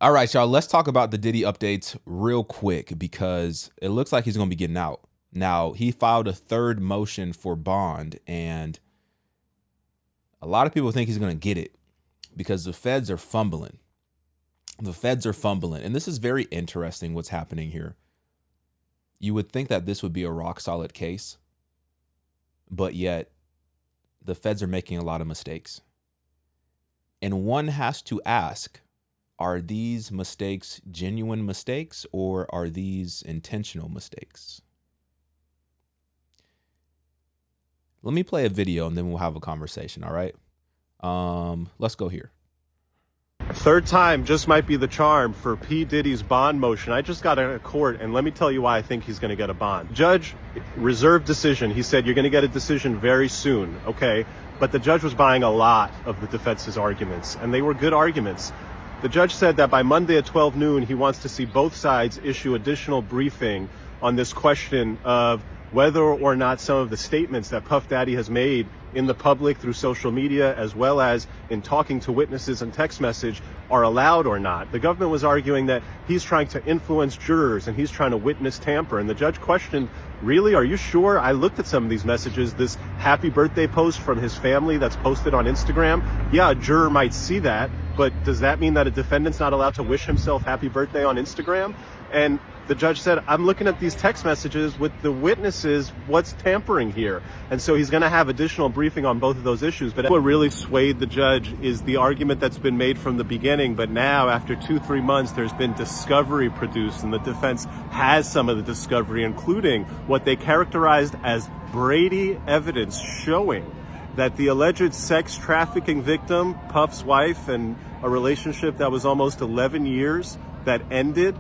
All right, y'all, let's talk about the Diddy updates real quick because it looks like he's going to be getting out. Now, he filed a third motion for bond, and a lot of people think he's going to get it because the feds are fumbling. The feds are fumbling, and this is very interesting what's happening here. You would think that this would be a rock solid case, but yet the feds are making a lot of mistakes. And one has to ask, are these mistakes genuine mistakes or are these intentional mistakes? Let me play a video and then we'll have a conversation, all right? Let's go here. Third time just might be the charm for P. Diddy's bond motion. I just got out of court, and let me tell you why I think he's going to get a bond. Judge, reserved decision. He said you're going to get a decision very soon, okay? But the judge was buying a lot of the defense's arguments, and they were good arguments. The judge said that by Monday at 12 noon, he wants to see both sides issue additional briefing on this question of whether or not some of the statements that Puff Daddy has made in the public through social media, as well as in talking to witnesses and text message, are allowed or not. The government was arguing that he's trying to influence jurors and he's trying to witness tamper. And the judge questioned, really, are you sure? I looked at some of these messages, this happy birthday post from his family that's posted on Instagram. Yeah, a juror might see that, but does that mean that a defendant's not allowed to wish himself happy birthday on Instagram? And the judge said, I'm looking at these text messages with the witnesses. What's tampering here? And so he's going to have additional briefing on both of those issues. But what really swayed the judge is the argument that's been made from the beginning. But now, after 2-3 months, there's been discovery produced, and the defense has some of the discovery, including what they characterized as Brady evidence showing that the alleged sex trafficking victim, Puff's wife, and a relationship that was almost 11 years that ended.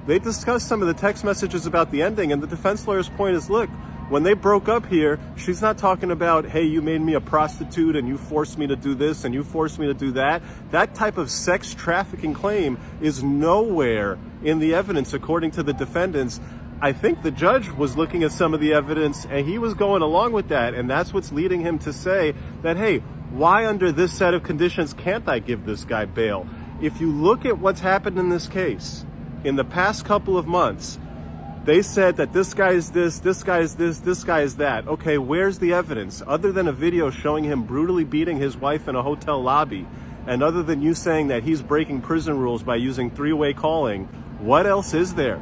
They discussed some of the text messages about the ending, and the defense lawyer's point is, look, when they broke up here, she's not talking about, hey, you made me a prostitute and you forced me to do this and you forced me to do that. That type of sex trafficking claim is nowhere in the evidence, according to the defendants. I think the judge was looking at some of the evidence and he was going along with that, and that's what's leading him to say that, hey, why under this set of conditions can't I give this guy bail? If you look at what's happened in this case, in the past couple of months, they said that this guy is this guy is this guy is that. Okay, where's the evidence? Other than a video showing him brutally beating his wife in a hotel lobby, and other than you saying that he's breaking prison rules by using three-way calling, what else is there?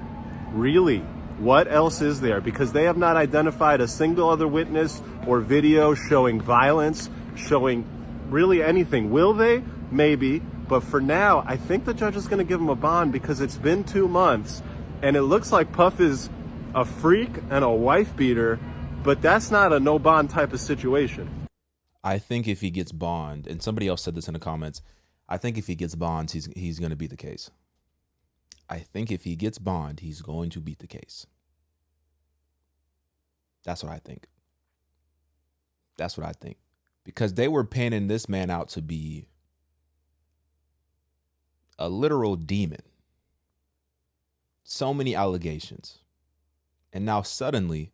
Really, what else is there? Because they have not identified a single other witness or video showing violence, showing really anything. Will they? Maybe. But for now, I think the judge is going to give him a bond because it's been 2 months and it looks like Puff is a freak and a wife beater, but that's not a no bond type of situation. I think if he gets bond, and somebody else said this in the comments, I think if he gets bonds, he's going to beat the case. I think if he gets bond, he's going to beat the case. That's what I think. That's what I think. Because they were painting this man out to be a literal demon. So many allegations. And now suddenly,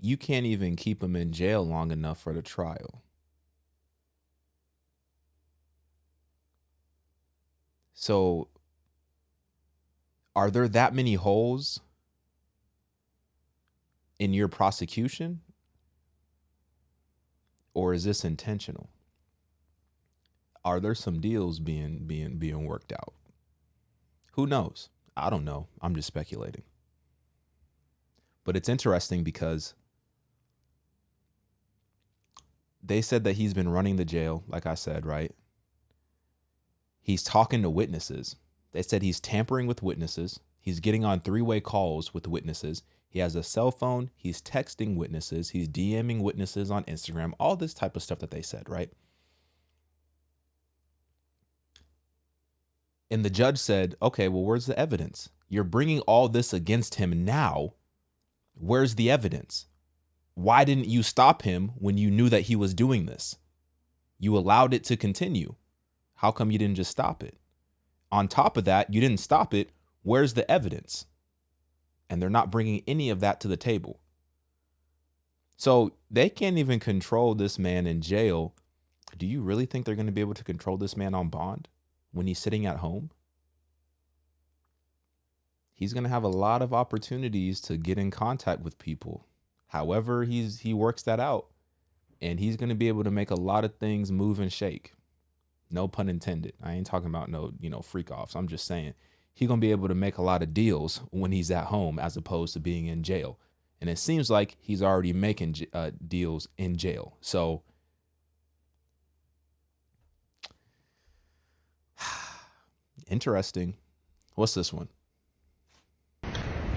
you can't even keep him in jail long enough for the trial. So, are there that many holes in your prosecution? Or is this intentional? Are there some deals being worked out? Who knows? I don't know. I'm just speculating. But it's interesting because they said that he's been running the jail, like I said, right? He's talking to witnesses. They said he's tampering with witnesses. He's getting on three-way calls with witnesses. He has a cell phone. He's texting witnesses. He's DMing witnesses on Instagram. All this type of stuff that they said, right? And the judge said, okay, well, where's the evidence? You're bringing all this against him now. Where's the evidence? Why didn't you stop him when you knew that he was doing this? You allowed it to continue. How come you didn't just stop it? On top of that, you didn't stop it. Where's the evidence? And they're not bringing any of that to the table. So they can't even control this man in jail Do you really think they're going to be able to control this man on bond when he's sitting at home? He's going to have a lot of opportunities to get in contact with people. However, he works that out, and he's going to be able to make a lot of things move and shake. No pun intended. I ain't talking about no, freak offs. I'm just saying he's going to be able to make a lot of deals when he's at home as opposed to being in jail. And it seems like he's already making deals in jail. So interesting. What's this one?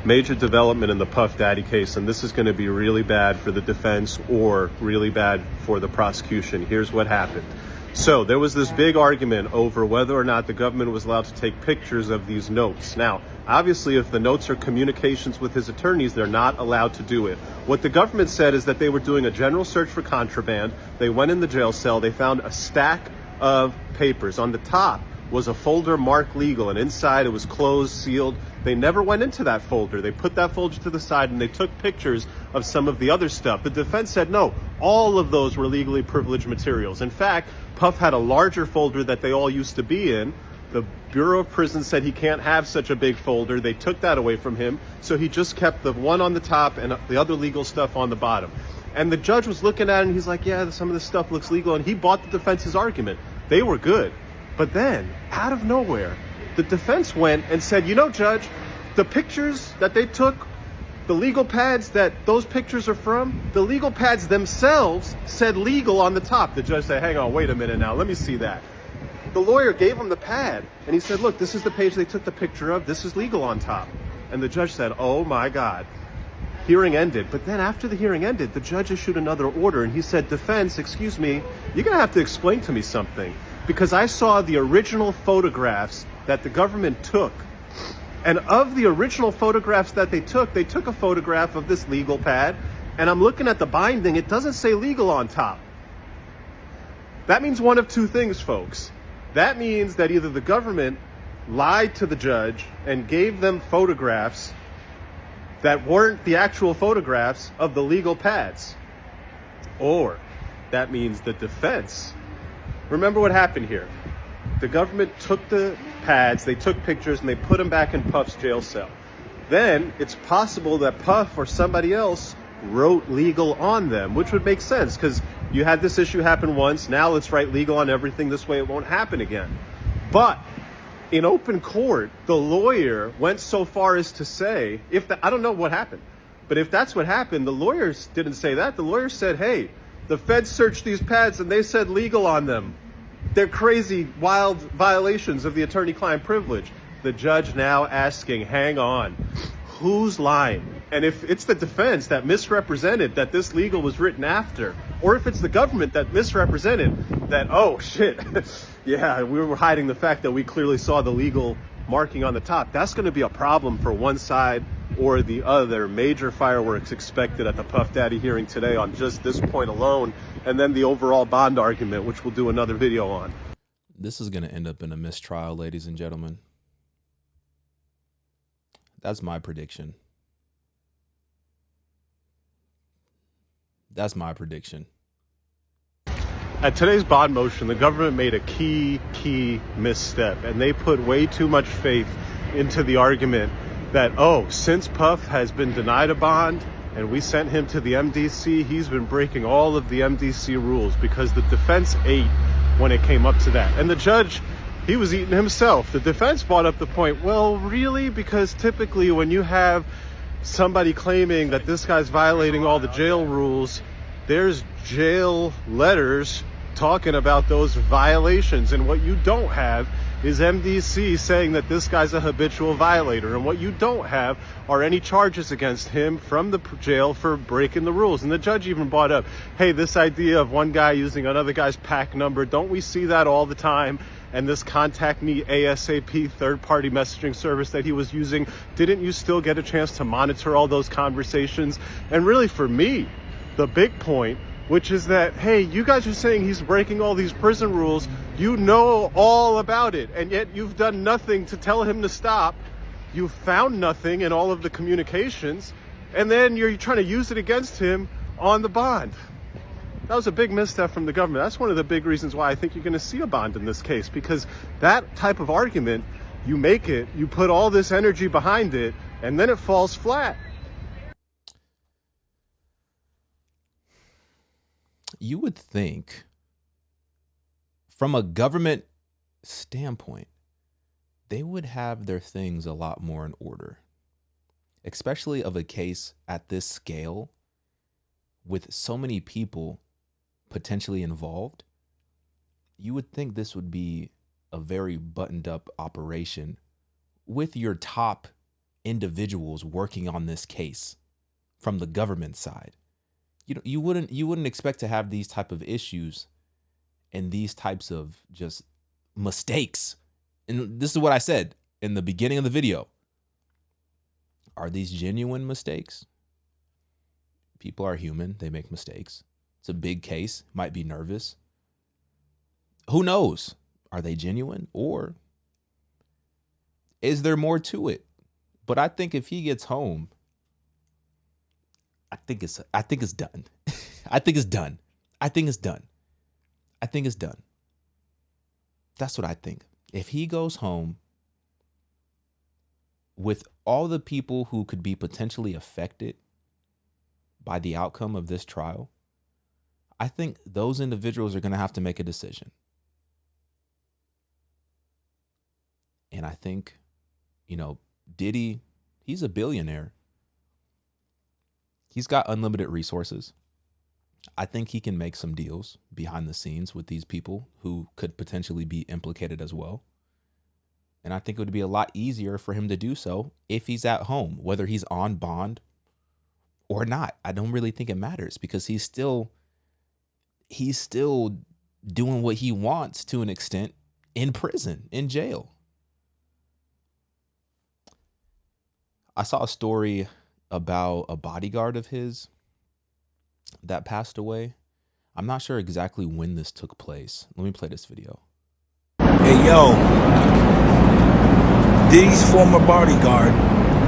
Major development in the Puff Daddy case, and this is going to be really bad for the defense or really bad for the prosecution. Here's what happened. So there was this big argument over whether or not the government was allowed to take pictures of these notes. Now, obviously, if the notes are communications with his attorneys, they're not allowed to do it. What the government said is that they were doing a general search for contraband. They went in the jail cell. They found a stack of papers. On the top was a folder marked legal, and inside it was closed, sealed. They never went into that folder. They put that folder to the side and they took pictures of some of the other stuff. The defense said no, all of those were legally privileged materials. In fact, Puff had a larger folder that they all used to be in. The Bureau of Prisons said he can't have such a big folder. They took that away from him. So he just kept the one on the top and the other legal stuff on the bottom. And the judge was looking at it and he's like, yeah, some of this stuff looks legal. And he bought the defense's argument. They were good. But then, out of nowhere, the defense went and said, Judge, the pictures that they took, the legal pads that those pictures are from, the legal pads themselves said legal on the top. The judge said, hang on, wait a minute now, let me see that. The lawyer gave him the pad, and he said, look, this is the page they took the picture of. This is legal on top. And the judge said, oh, my God. Hearing ended. But then after the hearing ended, the judge issued another order, and he said, defense, excuse me, you're going to have to explain to me something. Because I saw the original photographs that the government took. And of the original photographs that they took a photograph of this legal pad. And I'm looking at the binding. It doesn't say legal on top. That means one of two things, folks. That means that either the government lied to the judge and gave them photographs that weren't the actual photographs of the legal pads. Or that means the defense. Remember what happened here. The government took the pads, they took pictures, and they put them back in Puff's jail cell. Then it's possible that Puff or somebody else wrote legal on them, which would make sense because you had this issue happen once. Now let's write legal on everything. This way it won't happen again. But in open court, the lawyer went so far as to say, I don't know what happened, but if that's what happened, the lawyers didn't say that. The lawyer said, hey, the feds searched these pads and they said legal on them. They're crazy, wild violations of the attorney-client privilege. The judge now asking, hang on, who's lying? And if it's the defense that misrepresented that this legal was written after, or if it's the government that misrepresented that, oh, shit, yeah, we were hiding the fact that we clearly saw the legal marking on the top, that's going to be a problem for one side or the other. Major fireworks expected at the Puff Daddy hearing today on just this point alone, and then the overall bond argument, which we'll do another video on. This is going to end up in a mistrial, ladies and gentlemen. That's my prediction. That's my prediction. At today's bond motion, the government made a key misstep, and they put way too much faith into the argument that, oh, since Puff has been denied a bond and we sent him to the MDC, he's been breaking all of the MDC rules, because the defense ate when it came up to that. And the judge, he was eating himself. The defense brought up the point, well, really? Because typically when you have somebody claiming that this guy's violating all the jail rules, there's jail letters talking about those violations. And what you don't have is MDC saying that this guy's a habitual violator. And what you don't have are any charges against him from the jail for breaking the rules. And the judge even brought up, hey, this idea of one guy using another guy's PAC number, don't we see that all the time? And this contact me ASAP third-party messaging service that he was using, didn't you still get a chance to monitor all those conversations? And really, for me, the big point, which is that, hey, you guys are saying he's breaking all these prison rules. You know all about it, and yet you've done nothing to tell him to stop. You found nothing in all of the communications, and then you're trying to use it against him on the bond. That was a big misstep from the government. That's one of the big reasons why I think you're going to see a bond in this case, because that type of argument, you make it, you put all this energy behind it, and then it falls flat. You would think, from a government standpoint, they would have their things a lot more in order, especially of a case at this scale with so many people potentially involved. You would think this would be a very buttoned up operation with your top individuals working on this case from the government side. You wouldn't expect to have these type of issues and these types of just mistakes. And this is what I said in the beginning of the video. Are these genuine mistakes? People are human. They make mistakes. It's a big case. Might be nervous. Who knows? Are they genuine, or is there more to it? But I think if he gets home, I think it's done. I think it's done. I think it's done. I think it's done. That's what I think. If he goes home with all the people who could be potentially affected by the outcome of this trial, I think those individuals are going to have to make a decision. And I think, Diddy, he's a billionaire. He's got unlimited resources. I think he can make some deals behind the scenes with these people who could potentially be implicated as well. And I think it would be a lot easier for him to do so if he's at home, whether he's on bond or not. I don't really think it matters, because he's still doing what he wants to an extent in prison, in jail. I saw a story about a bodyguard of his that passed away. I'm not sure exactly when this took place. Let me play this video. Hey, yo. Diddy's former bodyguard,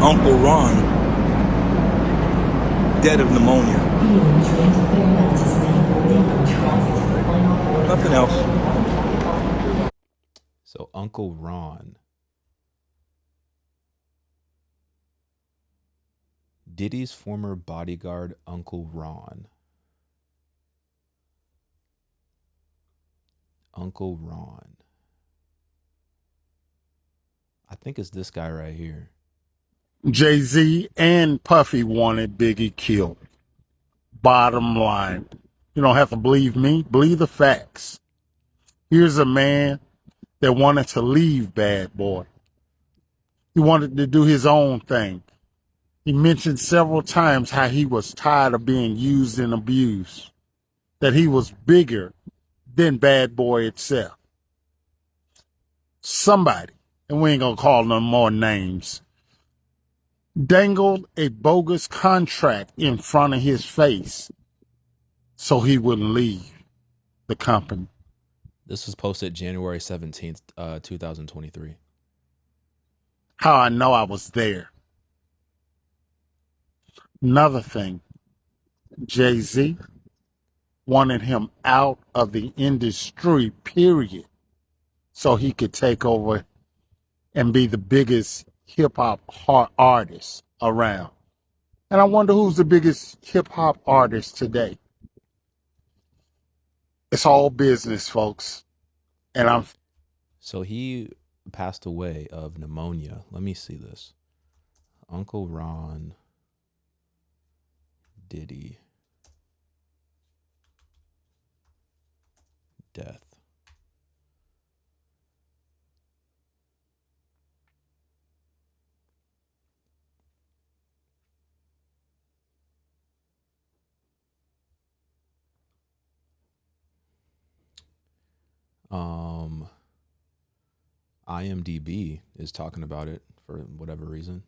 Uncle Ron, dead of pneumonia. Nothing else. So Uncle Ron. Diddy's former bodyguard, Uncle Ron. Uncle Ron. I think it's this guy right here. Jay-Z and Puffy wanted Biggie killed. Bottom line. You don't have to believe me. Believe the facts. Here's a man that wanted to leave Bad Boy. He wanted to do his own thing. He mentioned several times how he was tired of being used and abused, that he was bigger than Bad Boy itself. Somebody, and we ain't gonna call no more names, dangled a bogus contract in front of his face so he wouldn't leave the company. This was posted January 17th, 2023. How I know I was there. Another thing, Jay-Z wanted him out of the industry, period, so he could take over and be the biggest hip-hop artist around. And I wonder who's the biggest hip-hop artist today. It's all business, folks. And So he passed away of pneumonia. Let me see this. Uncle Ron Diddy death. IMDb is talking about it for whatever reason.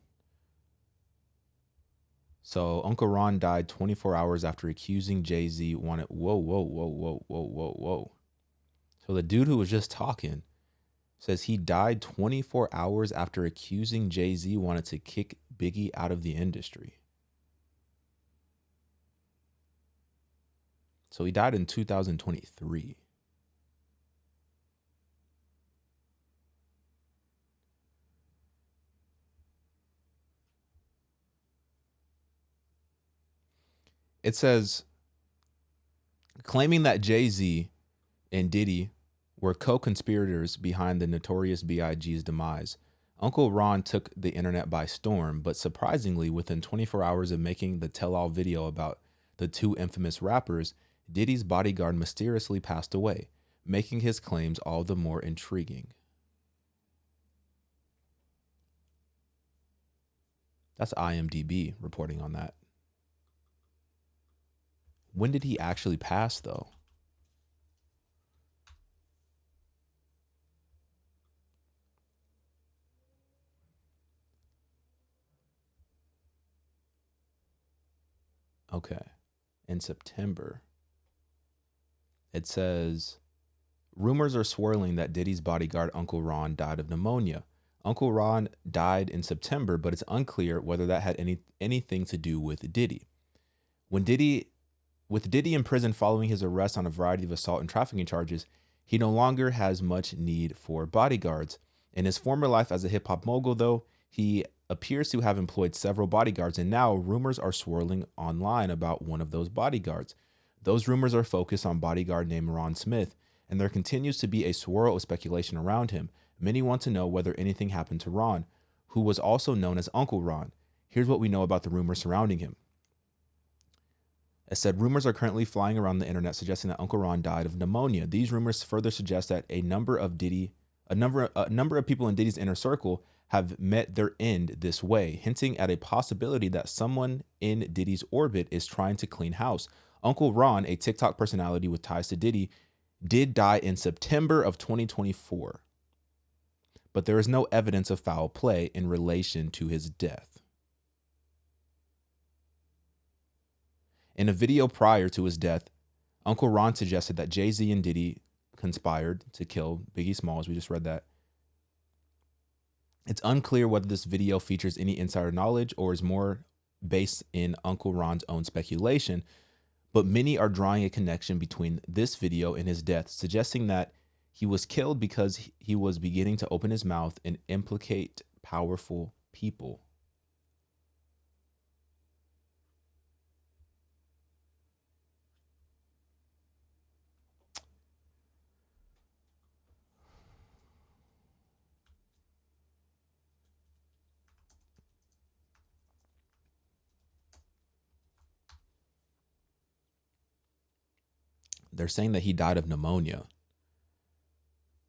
So Uncle Ron died 24 hours after accusing Jay-Z wanted. Whoa. So the dude who was just talking says he died 24 hours after accusing Jay-Z wanted to kick Biggie out of the industry. So he died in 2023. It says, claiming that Jay-Z and Diddy were co-conspirators behind the notorious B.I.G.'s demise, Uncle Ron took the internet by storm, but surprisingly, within 24 hours of making the tell-all video about the two infamous rappers, Diddy's bodyguard mysteriously passed away, making his claims all the more intriguing. That's IMDb reporting on that. When did he actually pass, though? Okay. In September. It says, rumors are swirling that Diddy's bodyguard, Uncle Ron, died of pneumonia. Uncle Ron died in September, but it's unclear whether that had anything to do with Diddy. With Diddy in prison following his arrest on a variety of assault and trafficking charges, he no longer has much need for bodyguards. In his former life as a hip-hop mogul, though, he appears to have employed several bodyguards, and now rumors are swirling online about one of those bodyguards. Those rumors are focused on bodyguard named Ron Smith, and there continues to be a swirl of speculation around him. Many want to know whether anything happened to Ron, who was also known as Uncle Ron. Here's what we know about the rumors surrounding him. It said, rumors are currently flying around the internet suggesting that Uncle Ron died of pneumonia. These rumors further suggest that a number of people in Diddy's inner circle have met their end this way, hinting at a possibility that someone in Diddy's orbit is trying to clean house. Uncle Ron, a TikTok personality with ties to Diddy, did die in September of 2024, but there is no evidence of foul play in relation to his death. In a video prior to his death, Uncle Ron suggested that Jay-Z and Diddy conspired to kill Biggie Smalls. We just read that. It's unclear whether this video features any insider knowledge or is more based in Uncle Ron's own speculation, but many are drawing a connection between this video and his death, suggesting that he was killed because he was beginning to open his mouth and implicate powerful people. They're saying that he died of pneumonia.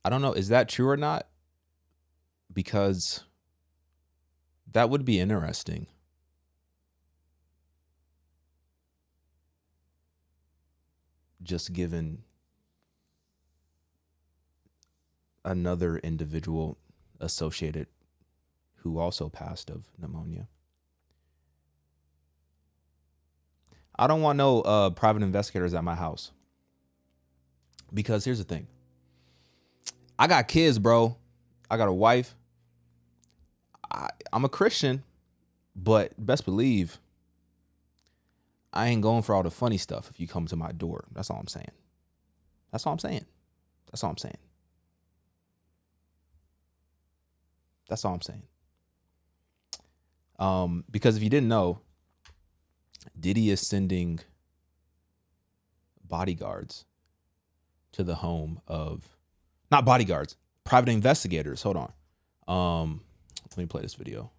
I don't know. Is that true or not? Because that would be interesting. Just given another individual associated who also passed of pneumonia. I don't want no private investigators at my house. Because here's the thing. I got kids, bro. I got a wife. I'm a Christian, but best believe I ain't going for all the funny stuff if you come to my door. That's all I'm saying. That's all I'm saying. That's all I'm saying. That's all I'm saying. Because if you didn't know, Diddy is sending bodyguards to the home of, not bodyguards, private investigators. Hold on. Let me play this video.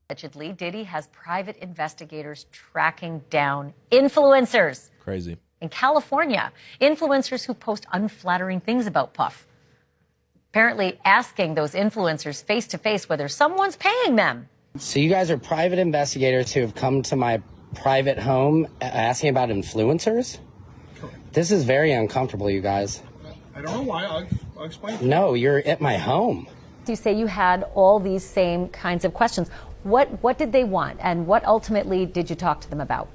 Allegedly, Diddy has private investigators tracking down influencers. Crazy. In California, influencers who post unflattering things about Puff. Apparently asking those influencers face to face whether someone's paying them. So you guys are private investigators who have come to my private home asking about influencers? Correct. This is very uncomfortable, you guys. I don't know why. I'll explain. No, you're at my home. You say you had all these same kinds of questions. What did they want, and what ultimately did you talk to them about?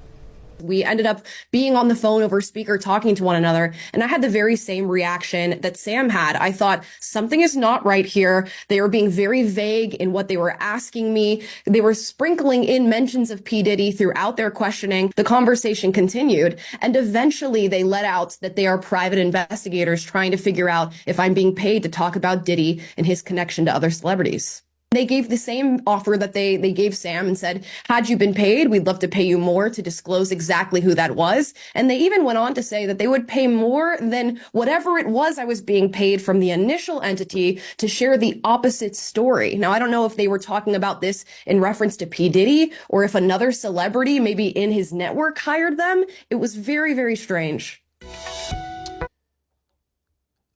We ended up being on the phone over speaker talking to one another, and I had the very same reaction that Sam had. I thought something is not right here. They were being very vague in what they were asking me. They were sprinkling in mentions of P. Diddy throughout their questioning. The conversation continued, and eventually they let out that they are private investigators trying to figure out if I'm being paid to talk about Diddy and his connection to other celebrities. They gave the same offer that they gave Sam and said, had you been paid, we'd love to pay you more to disclose exactly who that was. And they even went on to say that they would pay more than whatever it was I was being paid from the initial entity to share the opposite story. Now, I don't know if they were talking about this in reference to P. Diddy or if another celebrity, maybe in his network, hired them. It was very, very strange.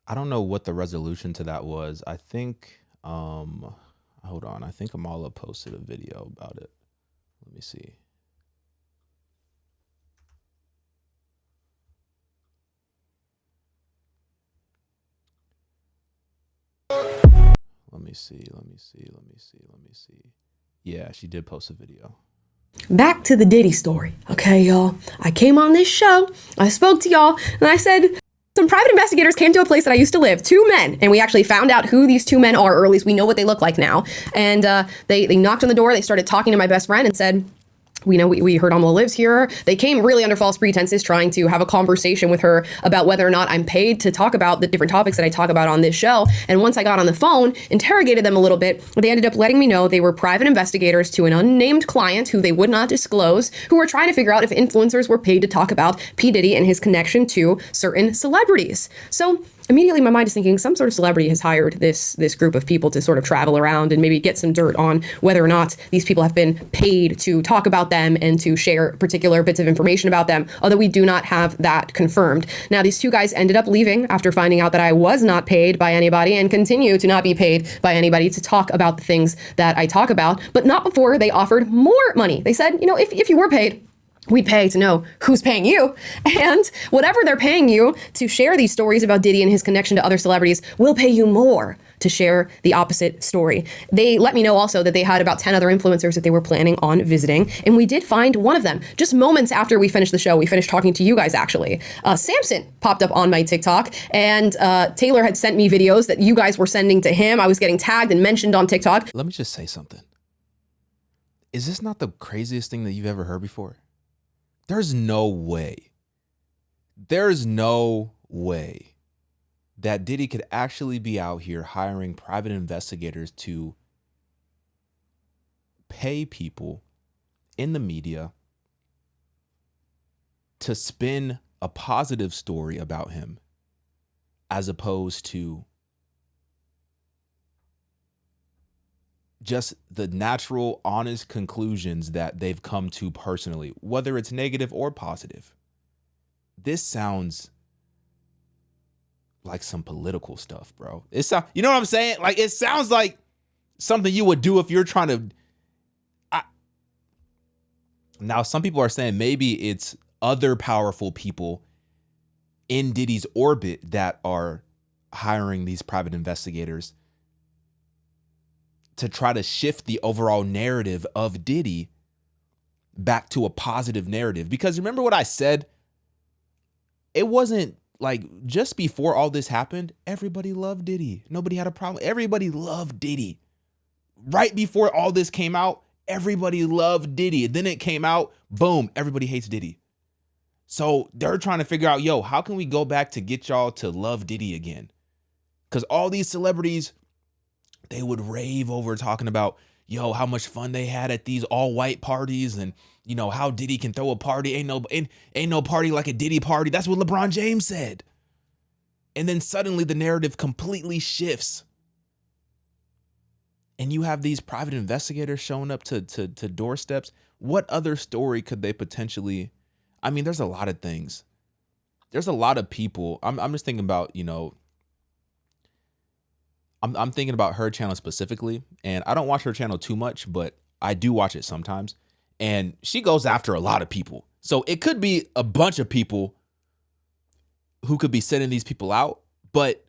I don't know what the resolution to that was. I think, hold on. I think Amala posted a video about it. Let me see. Let me see. Yeah, she did post a video. Back to the Diddy story. Okay, y'all. I came on this show, I spoke to y'all, and I said, some private investigators came to a place that I used to live, 2 men, and we actually found out who these 2 men are, or at least we know what they look like now. And they knocked on the door, they started talking to my best friend and said, we heard Amala lives here. They came really under false pretenses, trying to have a conversation with her about whether or not I'm paid to talk about the different topics that I talk about on this show. And once I got on the phone, interrogated them a little bit, they ended up letting me know they were private investigators to an unnamed client who they would not disclose, who were trying to figure out if influencers were paid to talk about P. Diddy and his connection to certain celebrities. So immediately my mind is thinking some sort of celebrity has hired this group of people to sort of travel around and maybe get some dirt on whether or not these people have been paid to talk about them and to share particular bits of information about them, although we do not have that confirmed. Now, these 2 guys ended up leaving after finding out that I was not paid by anybody and continue to not be paid by anybody to talk about the things that I talk about, but not before they offered more money. They said, if you were paid, we'd pay to know who's paying you. And whatever they're paying you to share these stories about Diddy and his connection to other celebrities, we'll pay you more to share the opposite story. They let me know also that they had about 10 other influencers that they were planning on visiting. And we did find one of them just moments after we finished the show. We finished talking to you guys, actually. Samson popped up on my TikTok, and Taylor had sent me videos that you guys were sending to him. I was getting tagged and mentioned on TikTok. Let me just say something. Is this not the craziest thing that you've ever heard before? There's no way that Diddy could actually be out here hiring private investigators to pay people in the media to spin a positive story about him as opposed to just the natural, honest conclusions that they've come to personally, whether it's negative or positive. This sounds like some political stuff, bro. You know what I'm saying? Like, it sounds like something you would do if you're trying to. Now, some people are saying maybe it's other powerful people in Diddy's orbit that are hiring these private investigators to try to shift the overall narrative of Diddy back to a positive narrative. Because remember what I said? It wasn't like just before all this happened, everybody loved Diddy. Nobody had a problem. Everybody loved Diddy. Right before all this came out, everybody loved Diddy. And then it came out, boom, everybody hates Diddy. So they're trying to figure out, how can we go back to get y'all to love Diddy again? Because all these celebrities, they would rave over talking about, how much fun they had at these all white parties and, how Diddy can throw a party. Ain't no party like a Diddy party. That's what LeBron James said. And then suddenly the narrative completely shifts. And you have these private investigators showing up to doorsteps. What other story could they potentially? I mean, there's a lot of things. There's a lot of people. I'm just thinking about, I'm thinking about her channel specifically, and I don't watch her channel too much, but I do watch it sometimes. And she goes after a lot of people. So it could be a bunch of people who could be sending these people out, but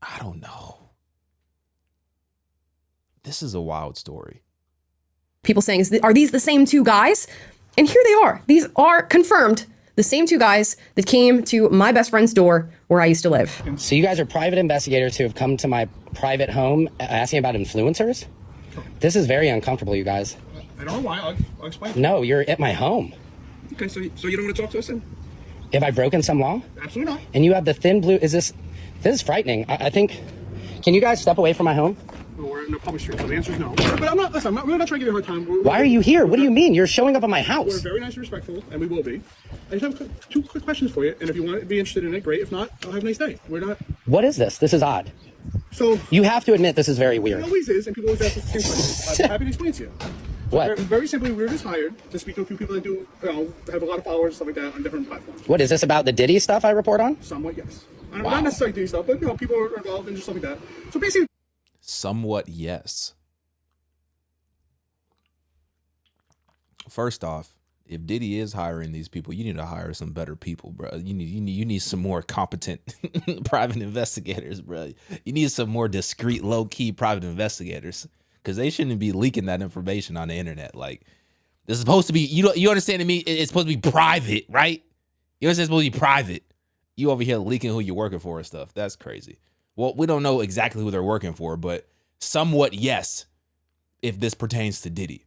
I don't know. This is a wild story. people saying, are these the same two guys? And here they are. These are confirmed the same two guys that came to my best friend's door where I used to live. So you guys are private investigators who have come to my private home asking about influencers? This is very uncomfortable, you guys. I don't know why. I'll explain. No, you're at my home. Okay, so you don't want to talk to us then? Have I broken some law? Absolutely not. And you have the thin blue, this is frightening. I think, can you guys step away from my home? Well, we're in a public street, so the answer is no. But we're not trying to give you a hard time. Why are you here? What do you mean? You're showing up at my We're house. very nice and respectful, and we will be. I just have two quick questions for you, and if you want to be interested in it, great. If not, I'll have a nice day. We're not. What is this? This is odd. So You have to admit this is very it weird. always is, and people always ask us the same question. I'm happy to explain to you. What? Very simply, we were just hired to speak to a few people that do, have a lot of followers and stuff like that on different platforms. What, is this about the Diddy stuff I report on? Somewhat, yes. Wow. Not necessarily doing stuff, but people are involved in just stuff like that. So basically, Somewhat, yes. First off, if Diddy is hiring these people, you need to hire some better people, bro. You need some more competent private investigators, bro. You need some more discreet, low-key private investigators, because they shouldn't be leaking that information on the internet. Like, this is supposed to be, you understand to me? It's supposed to be private, right? You understand it's supposed to be private. You over here leaking who you're working for and stuff. That's crazy. Well, we don't know exactly who they're working for, but somewhat yes, if this pertains to Diddy.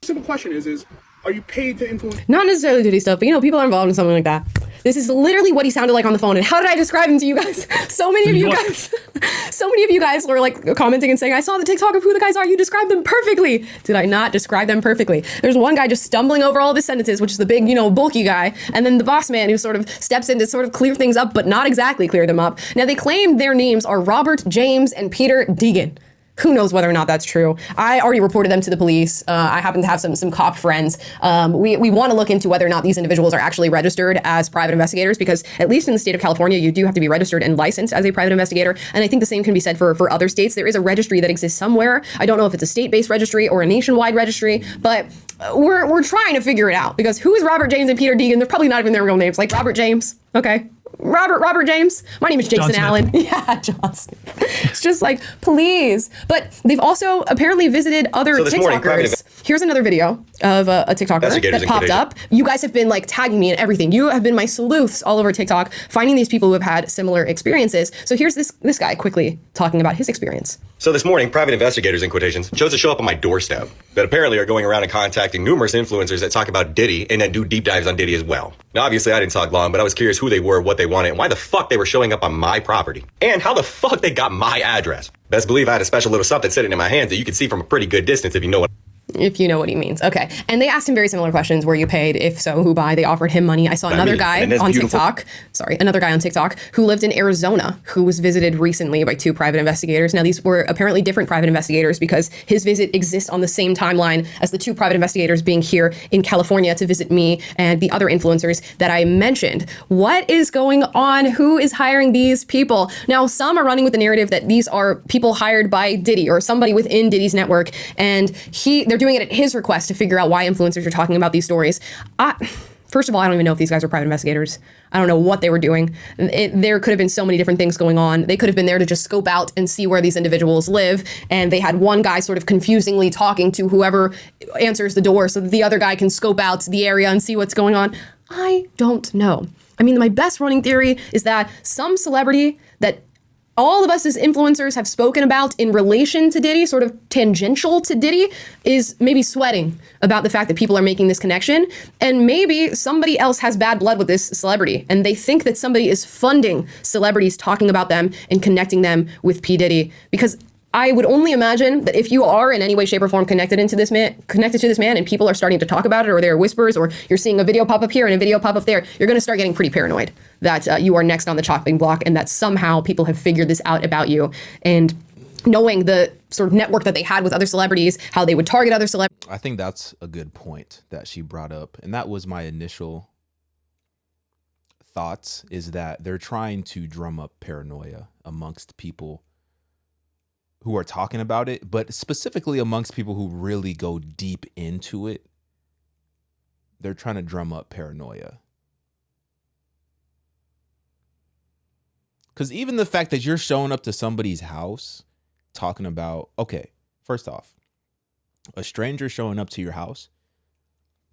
simple question is are you paid to influence? Not necessarily Diddy stuff, but people are involved in something like that. This is literally what he sounded like on the phone. And how did I describe him to you guys? So many of you guys were like commenting and saying, I saw the TikTok of who the guys are. You described them perfectly. Did I not describe them perfectly? There's one guy just stumbling over all of his sentences, which is the big, bulky guy. And then the boss man who sort of steps in to sort of clear things up, but not exactly clear them up. Now, they claim their names are Robert James and Peter Deegan. Who knows whether or not that's true? I already reported them to the police. I happen to have some cop friends. We want to look into whether or not these individuals are actually registered as private investigators, because at least in the state of California, you do have to be registered and licensed as a private investigator. And I think the same can be said for other states. There is a registry that exists somewhere. I don't know if it's a state-based registry or a nationwide registry, but we're trying to figure it out, because who is Robert James and Peter Deegan? They're probably not even their real names. Like Robert James. Okay. Robert James. My name is Jason Allen. Yeah, John Smith. It's just like, please. But they've also apparently visited other TikTokers. Here's another video of a TikToker that popped up. You guys have been like tagging me and everything. You have been my sleuths all over TikTok, finding these people who have had similar experiences. So here's this guy quickly talking about his experience. So this morning, private investigators, in quotations, chose to show up on my doorstep that apparently are going around and contacting numerous influencers that talk about Diddy and then do deep dives on Diddy as well. Now, obviously, I didn't talk long, but I was curious who they were, what they wanted, and why the fuck they were showing up on my property, and how the fuck they got my address. Best believe I had a special little something sitting in my hands that you could see from a pretty good distance if you know what. If you know what he means. Okay. And they asked him very similar questions. Were you paid? If so, who by? They offered him money. I saw another guy on TikTok who lived in Arizona, who was visited recently by two private investigators. Now, these were apparently different private investigators, because his visit exists on the same timeline as the two private investigators being here in California to visit me and the other influencers that I mentioned. What is going on? Who is hiring these people? Now, some are running with the narrative that these are people hired by Diddy or somebody within Diddy's network, and they're doing it at his request to figure out why influencers are talking about these stories. First of all, I don't even know if these guys are private investigators. I don't know what they were doing. There could have been so many different things going on. They could have been there to just scope out and see where these individuals live. And they had one guy sort of confusingly talking to whoever answers the door so that the other guy can scope out the area and see what's going on. I don't know. I mean, my best running theory is that some celebrity that all of us as influencers have spoken about in relation to Diddy, sort of tangential to Diddy, is maybe sweating about the fact that people are making this connection. And maybe somebody else has bad blood with this celebrity, and they think that somebody is funding celebrities talking about them and connecting them with P. Diddy. Because I would only imagine that if you are in any way, shape, or form connected to this man, and people are starting to talk about it, or there are whispers, or you're seeing a video pop up here and a video pop up there, you're going to start getting pretty paranoid that you are next on the chopping block, and that somehow people have figured this out about you. And knowing the sort of network that they had with other celebrities, how they would target other celebrities. I think that's a good point that she brought up. And that was my initial thoughts, is that they're trying to drum up paranoia amongst people who are talking about it, but specifically amongst people who really go deep into it. They're trying to drum up paranoia. Because even the fact that you're showing up to somebody's house talking about, okay, first off, A stranger showing up to your house,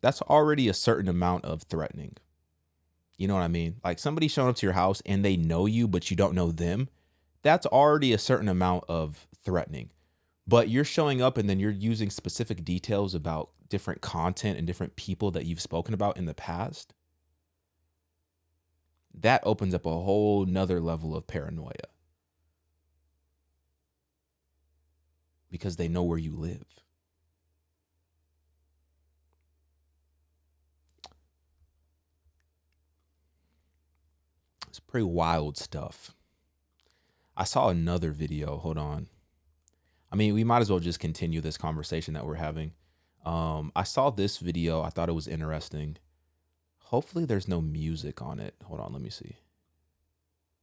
that's already a certain amount of threatening. You know what I mean? Like somebody showing up to your house and they know you, but you don't know them. That's already a certain amount of threatening. But you're showing up and then you're using specific details about different content and different people that you've spoken about in the past. That opens up a whole nother level of paranoia. Because they know where you live. It's pretty wild stuff. I saw another video. Hold on. I mean, we might as well just continue this conversation that we're having. I saw this video. I thought it was interesting. Hopefully there's no music on it. Hold on, let me see.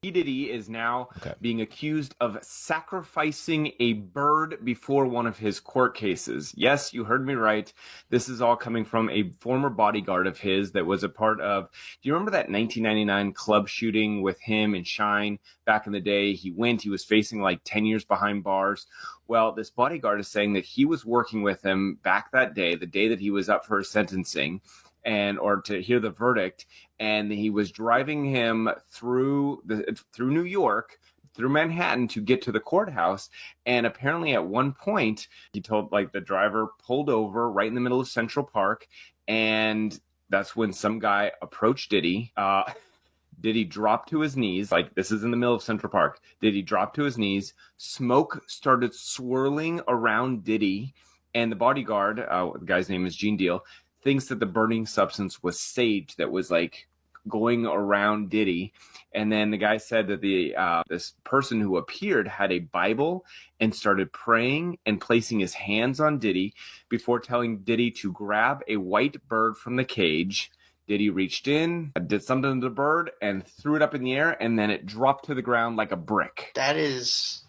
Diddy is now being accused of sacrificing a bird before one of his court cases. Yes, you heard me right. This is all coming from a former bodyguard of his that was a part of, do you remember that 1999 club shooting with him and Shine back in the day? He was facing like 10 years behind bars. Well, this bodyguard is saying that he was working with him back that day, the day that he was up for his sentencing, or to hear the verdict, and he was driving him through New York, through Manhattan to get to the courthouse. And apparently at one point he told, like, the driver pulled over right in the middle of Central Park, and that's when some guy approached Diddy. Diddy dropped to his knees, like this is in the middle of Central Park. Diddy dropped to his knees, smoke started swirling around Diddy, and the bodyguard, the guy's name is Gene Deal, thinks that the burning substance was sage that was like going around Diddy. And then the guy said that this person who appeared had a Bible and started praying and placing his hands on Diddy before telling Diddy to grab a white bird from the cage. Diddy reached in, did something to the bird, and threw it up in the air, and then it dropped to the ground like a brick. That is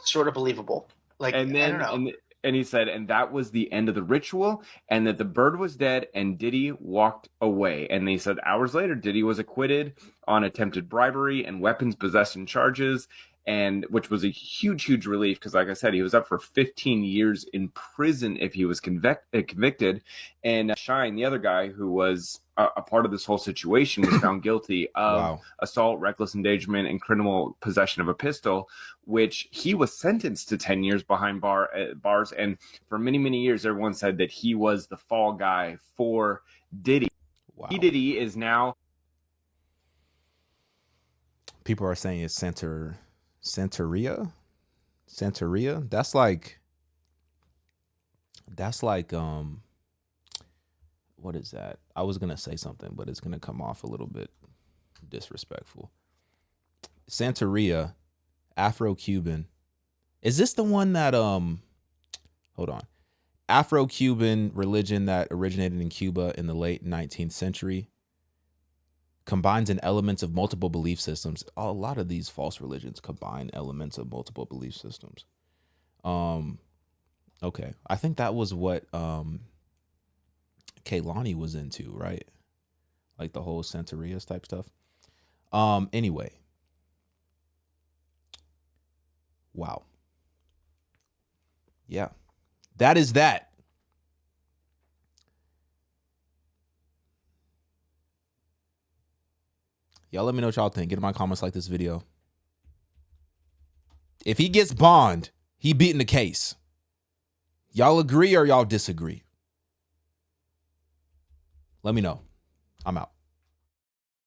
sort of believable. Like, and then, I don't know. And he said, and that was the end of the ritual, and that the bird was dead, and Diddy walked away. And they said hours later, Diddy was acquitted on attempted bribery and weapons possession charges, and which was a huge, huge relief because, like I said, he was up for 15 years in prison if he was convicted. And Shine, the other guy who was a part of this whole situation, was found guilty of assault, reckless endangerment, and criminal possession of a pistol, which he was sentenced to 10 years behind bars. And for many, many years, everyone said that he was the fall guy for Diddy. Wow. Diddy is now... People are saying it's Santeria. That's like what is that? I was gonna say something, but it's gonna come off a little bit disrespectful. Santeria, Afro-Cuban. Is this the one that hold on. Afro-Cuban religion that originated in Cuba in the late 19th century, combines in elements of multiple belief systems. A lot of these false religions combine elements of multiple belief systems. Okay. I think that was what Kaylani was into, right? Like the whole Santeria type stuff. Anyway. Wow. Yeah. That is that. Y'all let me know what y'all think. Get in my comments, like this video. If he gets bond, he beating the case. Y'all agree or y'all disagree? Let me know. I'm out.